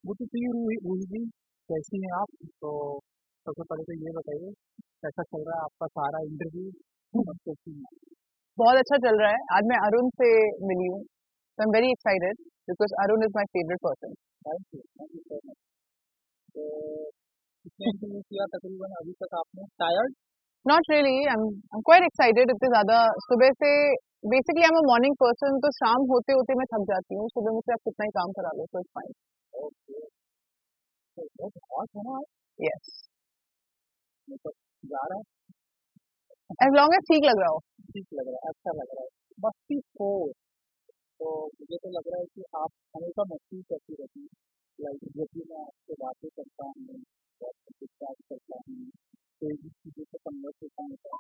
Good to see you Roohi Roohi ji. कैसी हैं आप? तो सबसे पहले तो ये बताइए, कैसा चल रहा है आपका सारा इंटरव्यू और कैसी हैं? बहुत अच्छा चल रहा है। आज मैं अरुण से मिली हूँ, so I'm very excited because Arun is my favorite person. Thank you so much. तो कितने इंटरव्यू किया तकरीबन अभी तक आपने? Tired? Not really. I'm quite excited. इतने ज़्यादा सुबह से basically I'm a morning person, तो शाम होते होते मैं थक जाती हूँ। सुबह मुझसे आप कितना ही काम करा लो, so it's fine. ओके। तो बहुत हॉट है ना आप? Yes. मतलब जा रहा है? As long as ठीक लग रहा हो. ठीक लग रहा है, अच्छा लग रहा है। मस्ती हो तो मुझे तो लग रहा है कि आप हमेशा मस्ती करती रहती हैं। लाइक जब भी मैं आपसे बातें करता हूँ, आपसे बात करता हूँ, कोई भी चीज़ों से कन्वर्सेशन होता है,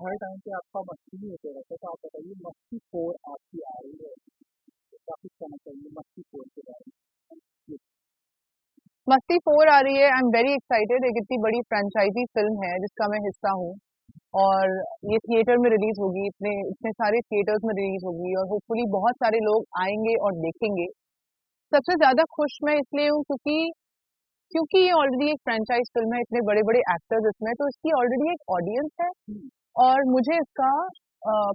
हर टाइम पे आपका मस्ती ही होते रहता है। तो आप बताइए, मस्ती खोर आपकी आ रही है तो क्या कुछ कहना चाहिए मस्ती खोर के बारे में? जी। मस्ती 4 आ रही है। आई एम वेरी एक्साइटेड। एक इतनी बड़ी फ्रेंचाइजी फिल्म है जिसका मैं हिस्सा हूँ और ये थिएटर में रिलीज होगी, इतने इतने सारे थिएटर्स में रिलीज होगी और होपफुली बहुत सारे लोग आएंगे और देखेंगे। सबसे ज्यादा खुश मैं इसलिए हूँ क्योंकि क्योंकि ये ऑलरेडी एक फ्रेंचाइज फिल्म है, इतने बड़े बड़े एक्टर्स इसमें, तो इसकी ऑलरेडी एक ऑडियंस है हम्म। और मुझे इसका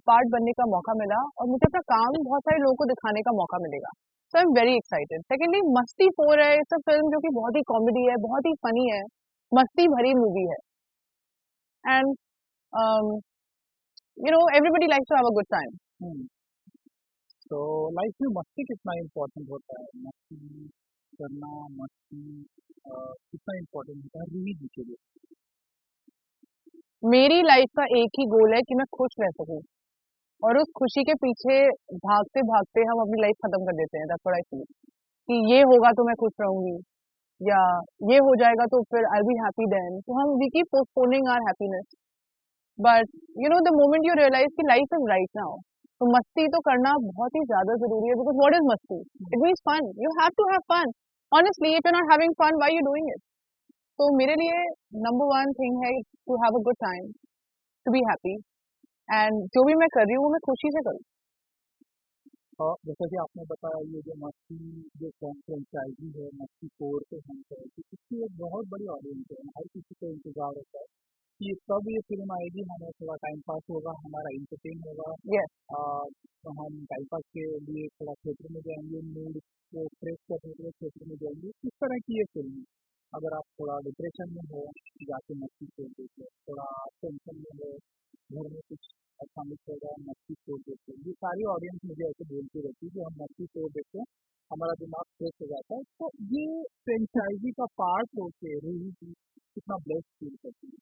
पार्ट बनने का मौका मिला और मुझे अपना काम बहुत सारे लोगों को दिखाने का मौका मिलेगा। So I am very excited. Secondly Masti 4 है, इट्स अ फिल्म जो कि बहुत ही कॉमेडी है, बहुत ही फनी है, मस्ती भरी मूवी है and everybody likes to have a good time. Hmm. तो लाइफ में मस्ती कितना इम्पोर्टेंट होता है? मस्ती करना, मस्ती कितना इम्पोर्टेंट होता है रूही जी के लिए? मेरी लाइफ का एक ही गोल है कि मैं खुश रह सकूं और उस खुशी के पीछे भागते भागते हम अपनी लाइफ खत्म कर देते हैं। दैट्स व्हाट आई फील कि ये होगा तो मैं खुश रहूंगी या ये हो जाएगा तो फिर आई बी हैप्पी देन, तो हम we keep postponing our happiness. But the moment you realise कि लाइफ इज राइट नाउ, तो मस्ती तो करना बहुत ही ज्यादा जरूरी है। बिकॉज व्हाट इज मस्ती? It means fun, you have to have fun. Honestly if you not having fun, why you doing it? तो मेरे लिए नंबर वन थिंग है to have a good time, to be happy and जो भी मैं कर रही हूँ वो मैं खुशी से करूँ। और जैसा कि आपने बताया, ये जो मस्ती जो फ्रेंचाइजी है मस्ती फोर पे हम करें तो इसकी एक बहुत बड़ी ऑडियंस है। हर किसी को इंतजार होता है कि कब ये फिल्म आएगी, हमें थोड़ा टाइम पास होगा, हमारा इंटरटेन होगा। यस। तो हम टाइम पास के लिए थोड़ा थिएटर में जाएंगे, मूड को फ्रेश करने के लिए थिएटर में जाएंगे। इस तरह की ये फिल्म है। अगर आप थोड़ा डिप्रेशन में हो, जाके मस्ती छोड़ देखिए। थोड़ा टेंशन में हो, घर में कुछ अच्छा मिस होगा, मस्ती छोड़ देते हैं। ये सारी ऑडियंस मुझे ऐसे बोलती रहती है कि हम मस्ती छोड़ देते हैं, हमारा दिमाग फ्रेश हो जाता है। तो ये फ्रेंचाइजी का पार्ट होके रूही जी कितना ब्लेस्ड फील करती है?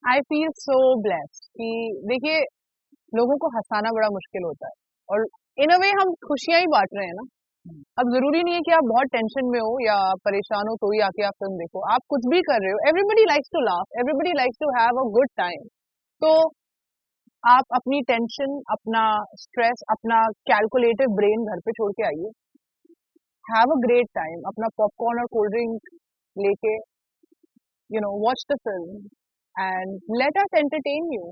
आई फील सो ब्लेस्ड कि देखिए, लोगों को हंसाना बड़ा मुश्किल होता है और इन अ वे हम खुशियां ही बांट रहे हैं ना। हम्म। अब जरूरी नहीं है कि आप बहुत टेंशन में हो या आप परेशान हो तो ही आके आप फिल्म देखो। आप कुछ भी कर रहे हो, everybody likes to laugh, everybody likes to have a good time. तो आप अपनी टेंशन, अपना स्ट्रेस, अपना कैलकुलेटिव ब्रेन घर पे छोड़ के आइए, हैव अ ग्रेट टाइम, अपना पॉपकॉर्न और कोल्ड ड्रिंक लेके watch the film and let us entertain you.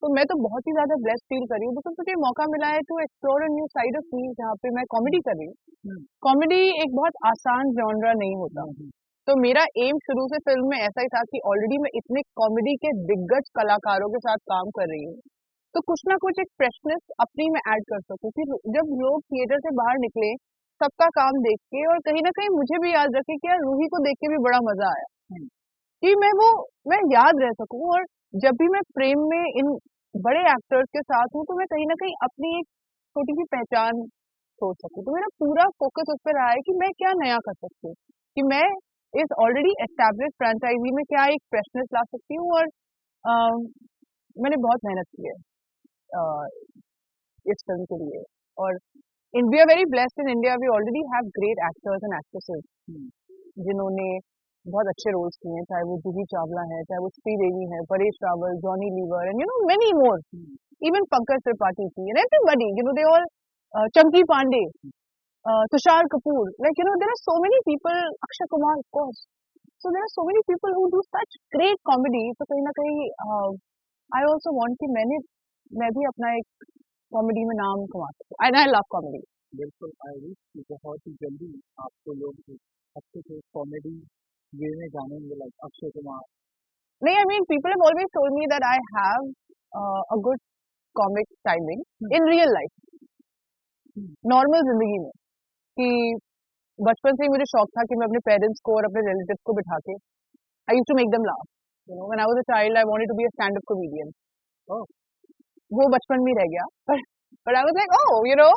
तो मैं तो बहुत ही ज्यादा ब्लेस्ड फील कर रही हूँ बिकॉज मुझे मौका मिला है to explore a new side of me, जहाँ पे मैं कॉमेडी कर रही हूँ। हम्म। कॉमेडी एक बहुत आसान जॉनरा नहीं होता। हम्म। तो मेरा एम शुरू से फिल्म में ऐसा ही था कि ऑलरेडी मैं इतने कॉमेडी के दिग्गज कलाकारों के साथ काम कर रही हूँ, तो कुछ ना कुछ एक फ्रेशनेस अपनी में ऐड कर सकूं कि जब लोग थिएटर से बाहर निकले सबका काम देख के और कहीं ना कहीं मुझे भी याद रखे कि यार रूही को देख के भी बड़ा मजा आया, हम्म। कि मैं याद रह सकूं। और जब भी मैं फ्रेम में इन बड़े एक्टर्स के साथ हूँ तो मैं कहीं ना कहीं अपनी एक छोटी सी पहचान सोच सकूं। तो मेरा पूरा फोकस उस पर रहा है कि मैं क्या नया कर सकती हूँ, कि मैं इस ऑलरेडी एस्टैब्लिश फ्रेंचाइजी में क्या एक फ्रेशनेस ला सकती हूँ। और अम, मैंने बहुत मेहनत की है अ, इस फिल्म के लिए। और we are very blessed in India, we already have great actors and actresses hmm. जिन्होंने बहुत अच्छे रोल्स किए हैं, चाहे वो जूही चावला है, चाहे वो श्रीदेवी है, Paresh Rawal, Johnny Lever and many more, hmm. Even Pankaj Tripathi थी and everybody, they all, Chunky Pandey, Tusshar Kapoor, like there are so many people, Akshay Kumar of course. So there are so many people who do such great comedy. तो कहीं ना कहीं आई ऑल्सो वांट कि मैं भी अपना एक कॉमेडी में नाम कमा सकूं एंड आई लव कॉमेडी। बिल्कुल आई विश कि बहुत ही जल्दी आपको लोग अच्छे से कॉमेडी वे में जानेंगे लाइक अक्षय कुमार। नहीं, I mean, people have always told me that I have a good comic timing in real life, normal जिंदगी में, कि बचपन से ही मुझे शौक था कि मैं अपने पेरेंट्स को और अपने रिलेटिव्स को बिठा के I used to make them laugh. You know, when I was a child I wanted to be a stand up comedian. वो बचपन में रह गया, but I was like oh you know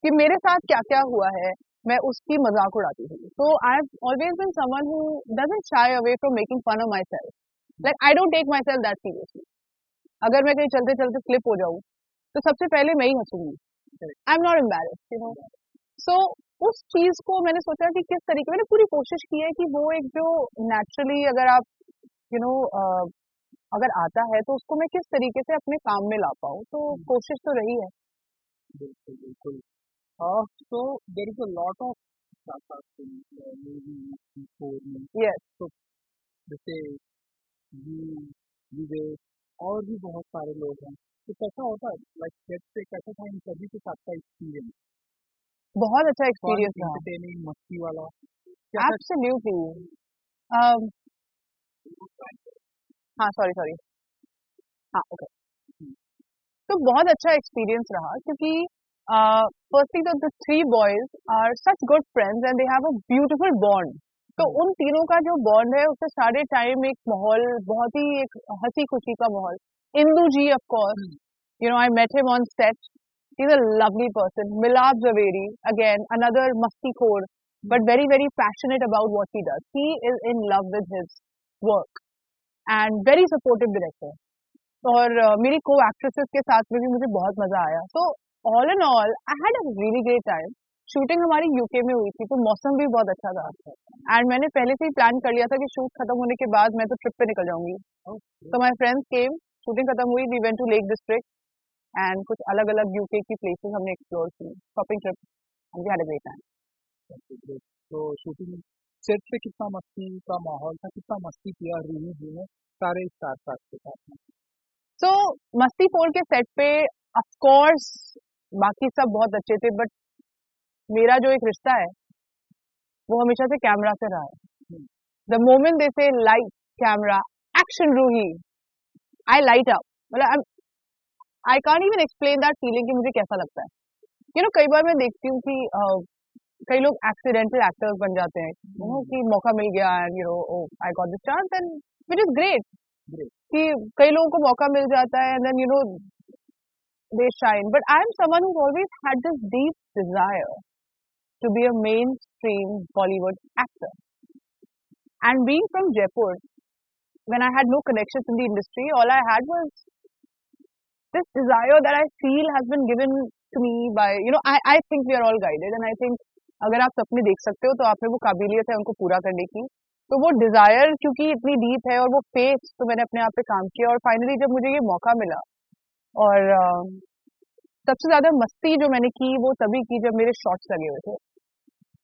कि मेरे साथ क्या क्या हुआ है, मैं उसकी मजाक उड़ाती थी। So I have always been someone who doesn't shy away from making fun of myself. Like I don't take myself that seriously. अगर मैं कहीं चलते चलते स्लिप हो जाऊं तो सबसे पहले मैं ही हंसूंगी। I am not embarrassed, you know. So उस चीज को मैंने सोचा कि किस तरीके, मैंने पूरी कोशिश की है कि वो एक जो नेचुरली अगर आप यू नो अगर आता है तो उसको मैं किस तरीके से अपने काम में ला पाऊँ, तो कोशिश तो रही है। बिल्कुल बिल्कुल। So there is a lot of startups in movies before me. Yes, तो जैसे यू विवेक और भी बहुत सारे लोग हैं, तो कैसा होता है लाइक सेट पे कैसा था इन सभी के साथ का एक्सपीरियंस? बहुत अच्छा फन एक्सपीरियंस रहा। एंटरटेनिंग मस्ती वाला कैसा? एब्सोल्युटली। हाँ, सॉरी सॉरी, हाँ ओके। तो बहुत अच्छा एक्सपीरियंस रहा क्योंकि firstly the three boys are such good friends and they have a beautiful bond. तो उन तीनों का जो बॉन्ड है उससे सारे टाइम एक माहौल, बहुत ही एक हंसी खुशी का माहौल। Indu ji of course, you know I met him on set, he is a lovely person. Milap Zaveri again another मस्तीखोर but very very passionate about what he does. He is in love with his work and very supportive director. और मेरी को actresses के साथ में भी मुझे बहुत मजा आया। So all and all I had a really great time. Shooting हमारी यूके में हुई थी तो मौसम भी बहुत अच्छा था, एंड मैंने पहले से ही प्लान कर लिया था कि शूट खत्म होने के बाद मैं तो ट्रिप पे निकल जाऊंगी। तो माय फ्रेंड्स केम, शूटिंग खत्म हुई, we went to lake district and कुछ अलग अलग यूके की प्लेसेस हमने एक्सप्लोर की, shopping trip, and we had a great time. तो शूटिंग सेट पे कितना मस्ती का माहौल था, कितना मस्ती किया रूही जी ने सारे स्टार कास्ट के साथ में? सो मस्ती फोर के सेट पे ऑफ कोर्स बाकी सब बहुत अच्छे थे, बट मेरा जो एक रिश्ता है वो हमेशा से कैमरा से रहा है। द मोमेंट दे से लाइट कैमरा एक्शन रूही, आई लाइट अप। मतलब I can't even explain that feeling कि मुझे कैसा लगता है। यू नो कई बार मैं देखती हूँ कि कई लोग एक्सीडेंटल एक्टर्स बन जाते हैं, यू नो कि मौका मिल गया and you know I got this chance and which is great, कि कई लोगों को मौका मिल जाता है and then you know they shine. But I am someone who's always had this deep desire to be a mainstream Bollywood actor. And being from Jaipur, when I had no connections in the industry, all I had was this desire that I feel has been given to me by, you know, I think we are all guided, and I think अगर आप सपने देख सकते हो तो आप में वो काबिलियत है उनको पूरा करने की। तो वो डिजायर क्योंकि इतनी डीप है और वो फेथ, तो मैंने अपने आप पे काम किया और फाइनली जब मुझे ये मौका मिला, और सबसे ज्यादा मस्ती जो मैंने की वो तभी की जब मेरे शॉट्स लगे हुए थे।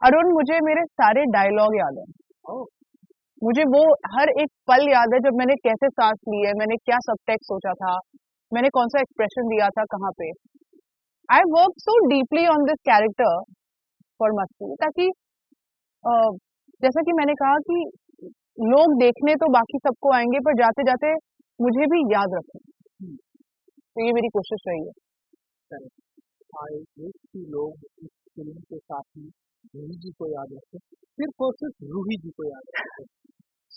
अरुण, मुझे मेरे सारे डायलॉग याद है, मुझे वो हर एक पल याद है जब मैंने कैसे सांस ली है, मैंने क्या सबटेक्स्ट सोचा था, मैंने कौन सा एक्सप्रेशन दिया था कहाँ पे। I work so deeply on this character for मस्ती, ताकि जैसा कि मैंने कहा कि लोग देखने तो बाकी सबको आएंगे पर जाते जाते मुझे भी याद रखें। तो ये मेरी कोशिश रही है। आई विश कि लोग इस फिल्म के साथ ही रूही जी को याद रखें, सिर्फ और सिर्फ रूही जी को याद रखें।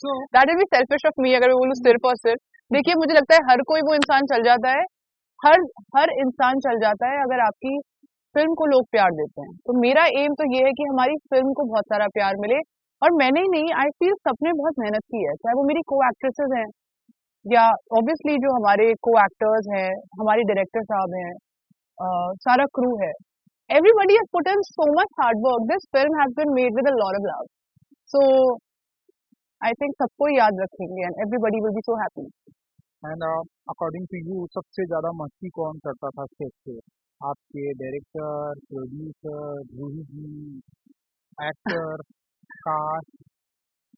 So that will be selfish of me अगर मैं बोलूं सिर्फ और सिर्फ। देखिए मुझे लगता है हर कोई वो इंसान चल जाता है, हर इंसान चल जाता है अगर आपकी फिल्म को लोग प्यार देते हैं। तो मेरा एम तो ये है कि हमारी फिल्म को बहुत सारा प्यार मिले, और मैंने ही नहीं, आई फील सबने बहुत मेहनत की है, चाहे वो मेरी को एक्ट्रेसेस हैं या ऑब्वियसली जो हमारे को एक्टर्स हैं, हमारे डायरेक्टर साहब हैं, सारा क्रू है। Everybody has put in so much hard work. This film has been made with a lot of love. So I think सबको याद रखेंगे and everybody will be so happy. And according to you सबसे ज्यादा मस्ती कौन करता था set पे? आपके director, producer, Ruhi ji, actor, cast?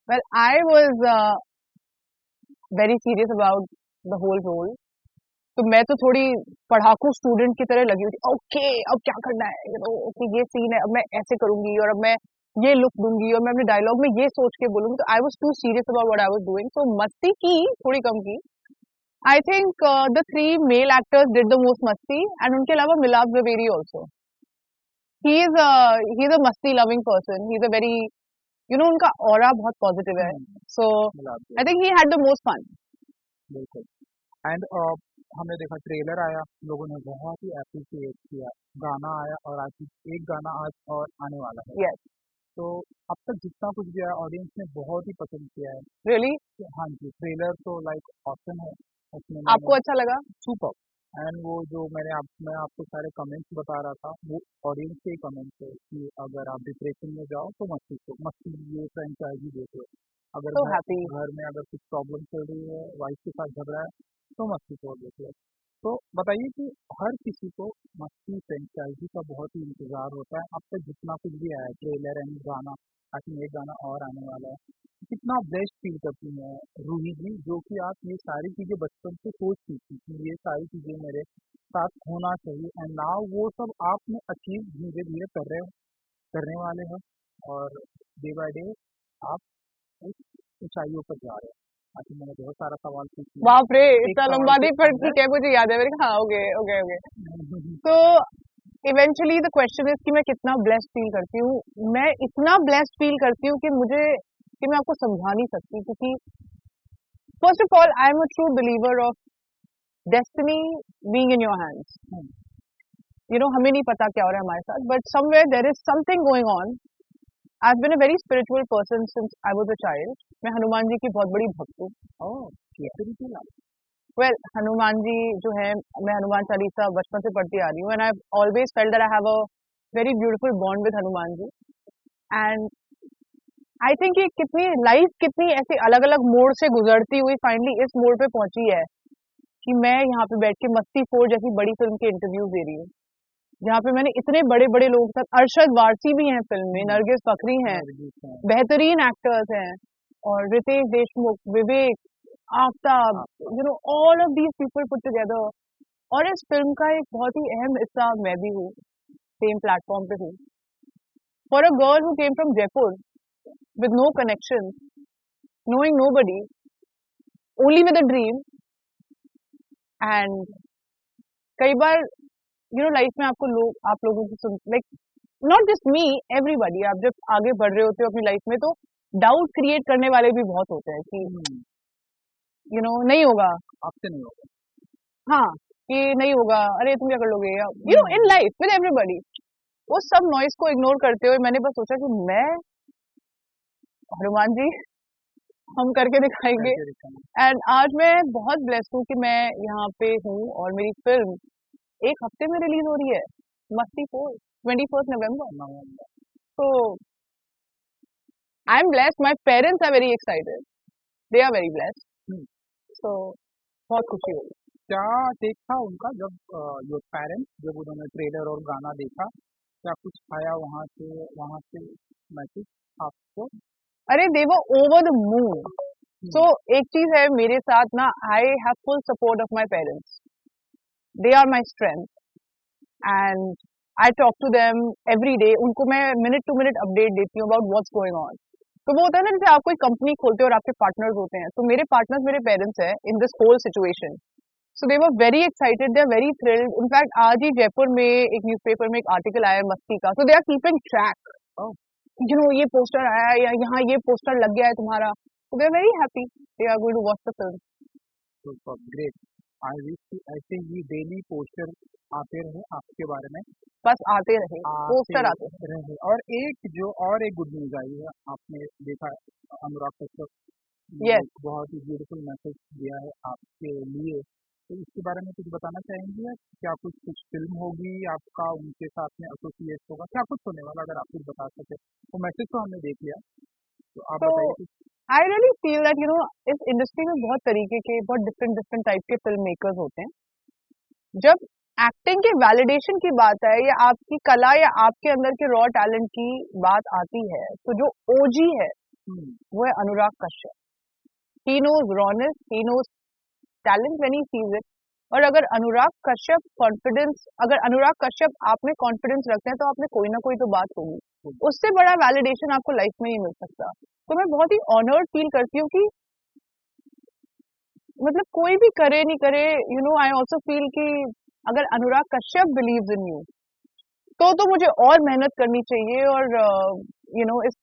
Well, I was very serious about the whole role. तो मैं तो थोड़ी पढ़ाकू स्टूडेंट की तरह लगी हुई थी. ओके अब क्या करना है, ओके ये सीन है, अब मैं ऐसे करूंगी और अब मैं ये लुक दूंगी और मैं अपने डायलॉग में ये सोच के बोलूंगी. तो I was too serious about what I was doing. So मस्ती की, थोड़ी कम की. I think the 3 male actors did the most मस्ती, एंड उनके अलावा Milap Zaveri also. He is a मस्ती loving person. He is a very, उनका ऑरा बहुत पॉजिटिव है. So I think he had the most fun. बिल्कुल. एंड हमने देखा ट्रेलर आया, लोगों ने बहुत ही अप्रिशिएट किया. गाना आया और आज एक गाना आज और आने वाला है. यस. तो अब तक जितना कुछ भी आया ऑडियंस ने बहुत ही पसंद किया है. रियली? हाँ जी, ट्रेलर तो लाइक ऑसम है. उसमें आपको अच्छा लगा? सुपर. एंड वो जो मैं आपको सारे कमेंट्स बता रहा था, वो ऑडियंस के कमेंट्स है कि अगर आप डिप्रेशन में जाओ तो मस्ती ये फ्रेंचाइजी देखो. अगर So happy. घर में अगर कुछ प्रॉब्लम चल रही है, वाइफ के साथ झगड़ा है, तो मस्ती शो देखो. तो बताइए कि हर किसी को मस्ती फ्रेंचाइजी का बहुत ही इंतजार होता है. अब तक जितना कुछ भी आया, ट्रेलर एंड गाना, आई थिंक एक गाना और आने वाला है. कितना बेस्ट फील करती हैं रूही जी, जो कि आप ये सारी चीज़ें बचपन से सोचती थी कि ये सारी चीज़ें मेरे साथ होना चाहिए, एंड नाउ वो सब आपने अचीव धीरे धीरे करने वाले हैं, और डे बाय डे आप उस ऊंचाइयों पर जा रहे हैं. आई थिंक मैंने बहुत सारा सवाल पूछ लिया. बाप रे, एक इतना सवाल लंबा के नहीं, पर अंदर ठीक है, मुझे याद है मेरे. हाँ, ओके ओके ओके. तो इवेंचुअली द क्वेश्चन इज कि मैं कितना ब्लेस्ड फील करती हूँ. मैं इतना ब्लेस्ड फील करती हूँ कि मैं आपको समझा नहीं सकती. क्योंकि first of all I am a true believer of destiny being in your hands. हमें नहीं पता क्या हो रहा है हमारे साथ, but somewhere there is something going on. I've been a very spiritual person since I was a child. मैं हनुमान जी की बहुत बड़ी भक्त हूँ. Well, हनुमान जी जो है, मैं हनुमान चालीसा बचपन से पढ़ती आ रही हूँ, and I've always felt that I have a very beautiful bond with Hanuman ji. And I think ये कितनी ऐसी अलग अलग मोड़ से गुजरती हुई फाइनली इस मोड़ पे पहुंची है कि मैं यहाँ पे बैठ के मस्ती 4 जैसी बड़ी फिल्म के इंटरव्यूज दे रही हूँ, जहाँ पे मैंने इतने बड़े बड़े लोगों के साथ, अरशद वारसी भी हैं फिल्म में, नरगिस फकरी हैं, बेहतरीन एक्टर्स हैं, और Riteish Deshmukh, Vivek, Aftab, all of these people put together. और इस फिल्म का एक बहुत ही अहम हिस्सा मैं भी हूँ, सेम प्लेटफॉर्म पे हूँ. For a girl who came from Jaipur with no connection, knowing nobody, only with a dream. And कई बार लाइफ में आप लोगों की सुन, like not just me, everybody, आप जब आगे बढ़ रहे होते हो अपनी लाइफ में, तो डाउट क्रिएट करने वाले भी बहुत होते हैं कि नहीं होगा, आपसे नहीं होगा. हाँ, कि नहीं होगा, अरे तुम क्या कर लोगे, इन लाइफ विद एवरीबडी. वो सब नॉइस को इग्नोर करते हुए मैंने बस सोचा कि मैं, हनुमान जी, हम करके दिखाएंगे. एंड आज मैं बहुत ब्लेस्ड हूँ कि मैं यहाँ पे हूँ, और मेरी फिल्म एक हफ्ते में रिलीज हो रही है, मस्ती 4, 21 नवंबर. तो I am blessed, my parents are very excited, they are very blessed. So बहुत खुशी हुई. क्या देखा उनका जब योर पेरेंट्स, जब उन्होंने ट्रेलर और गाना देखा, क्या कुछ आया वहाँ से मैसेज आपको? अरे they were over the moon. So एक चीज है मेरे साथ ना, I have full support of my parents. They are my strength, and I talk to them every day. उनको मैं मिनट टू मिनट अपडेट देती हूँ अबाउट व्हाट्स गोइंग ऑन. तो वो होता है ना, जैसे आप कोई कंपनी खोलते हो और आपके पार्टनर्स होते हैं, तो मेरे पार्टनर्स मेरे पेरेंट्स हैं in this whole situation. So they were very excited, they are very thrilled. In fact आज ही जयपुर में एक न्यूज़पेपर में एक आर्टिकल आया है मस्ती का, सो दे आर कीपिंग ट्रैक. ये पोस्टर आया है, या यहाँ ये पोस्टर लग गया है तुम्हारा. So they are very happy, they are going to watch the film. Great. I wish कि ऐसे ही डेली पोस्टर आते रहे आपके बारे में, बस आते रहे पोस्टर आते रहे. और एक गुड न्यूज आई है, आपने देखा अनुराग कश्यप Yes. बहुत ही ब्यूटीफुल मैसेज दिया है आपके लिए. तो इसके बारे में कुछ बताना चाहेंगे? क्या कुछ फिल्म होगी आपका, उनके साथ में एसोसिएट होगा, क्या कुछ होने वाला, अगर आप कुछ बता सके. वो मैसेज तो हमने देख लिया, तो आप बताइए. आई रियली फील दैट इस इंडस्ट्री में बहुत तरीके के, बहुत डिफरेंट टाइप के फिल्म मेकर्स होते हैं. जब एक्टिंग के वैलिडेशन की बात है, या आपकी कला या आपके अंदर के रॉ टैलेंट की बात आती है, तो जो ओजी है वो है Anurag Kashyap. He knows rawness, he knows talent when he sees it, और अगर अनुराग कश्यप आप में कॉन्फिडेंस रखते हैं तो आप में कोई ना कोई तो बात होगी, उससे बड़ा वैलिडेशन आपको लाइफ में नहीं मिल सकता। तो मैं बहुत ही ऑनर्ड फील करती हूँ कि मतलब कोई भी करे नहीं करे, आई ऑल्सो फील कि अगर Anurag Kashyap believes in you तो मुझे और मेहनत करनी चाहिए और इस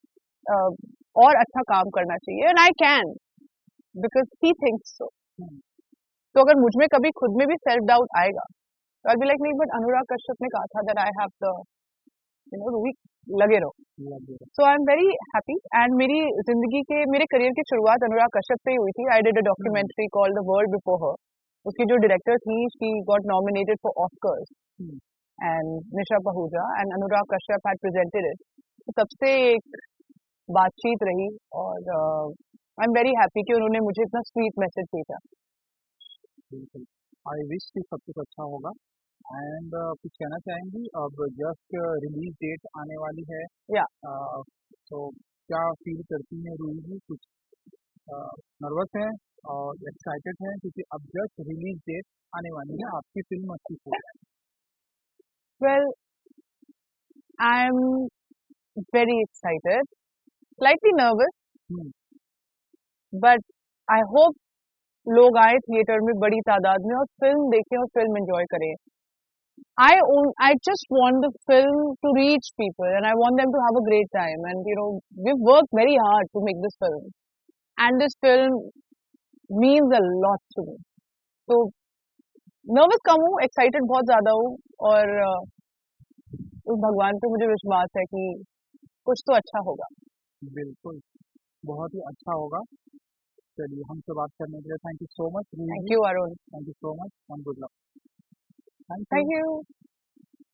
और अच्छा काम करना चाहिए, and I can because he thinks so. तो अगर मुझ में कभी खुद में भी सेल्फ डाउट आएगा तो आई बी लाइक नहीं, बट अनुराग कश्यप ने कहा था that I have the Roohi, लगे रहो। So I am very happy, and मेरे करियर की शुरुआत अनुराग कश्यप से ही हुई थी। I did a documentary called the world before her. उसकी जो डायरेक्टर थी, she got nominated for Oscars, and Nisha Pahuja and Anurag Kashyap had presented it. तो तब से एक बातचीत रही, और आई एम वेरी हैप्पी कि उन्होंने मुझे इतना स्वीट मैसेज भेजा। बिल्कुल, आई विश कि सब कुछ अच्छा होगा। एंड कुछ कहना चाहेंगी? अब जस्ट रिलीज डेट आने वाली है, या तो क्या फील करती हैं रूही जी? कुछ नर्वस हैं और एक्साइटेड हैं, क्योंकि अब जस्ट रिलीज डेट आने वाली है आपकी फिल्म अच्छी से। Well, I am very excited, slightly nervous, but I hope लोग आए थिएटर में बड़ी तादाद में और फिल्म देखें और फिल्म एंजॉय करें। I just want the film to reach people, and I want them to have a great time. And we've worked very hard to make this film, and this film means a lot to me. So nervous कम हूँ, excited बहुत ज़्यादा हूँ, और उस भगवान पे मुझे विश्वास है कि कुछ तो अच्छा होगा। बिल्कुल, बहुत ही अच्छा होगा। चलिए, हमसे बात करने के लिए thank you so much. Thank you Arun. Thank you so much, and good luck. Thank you.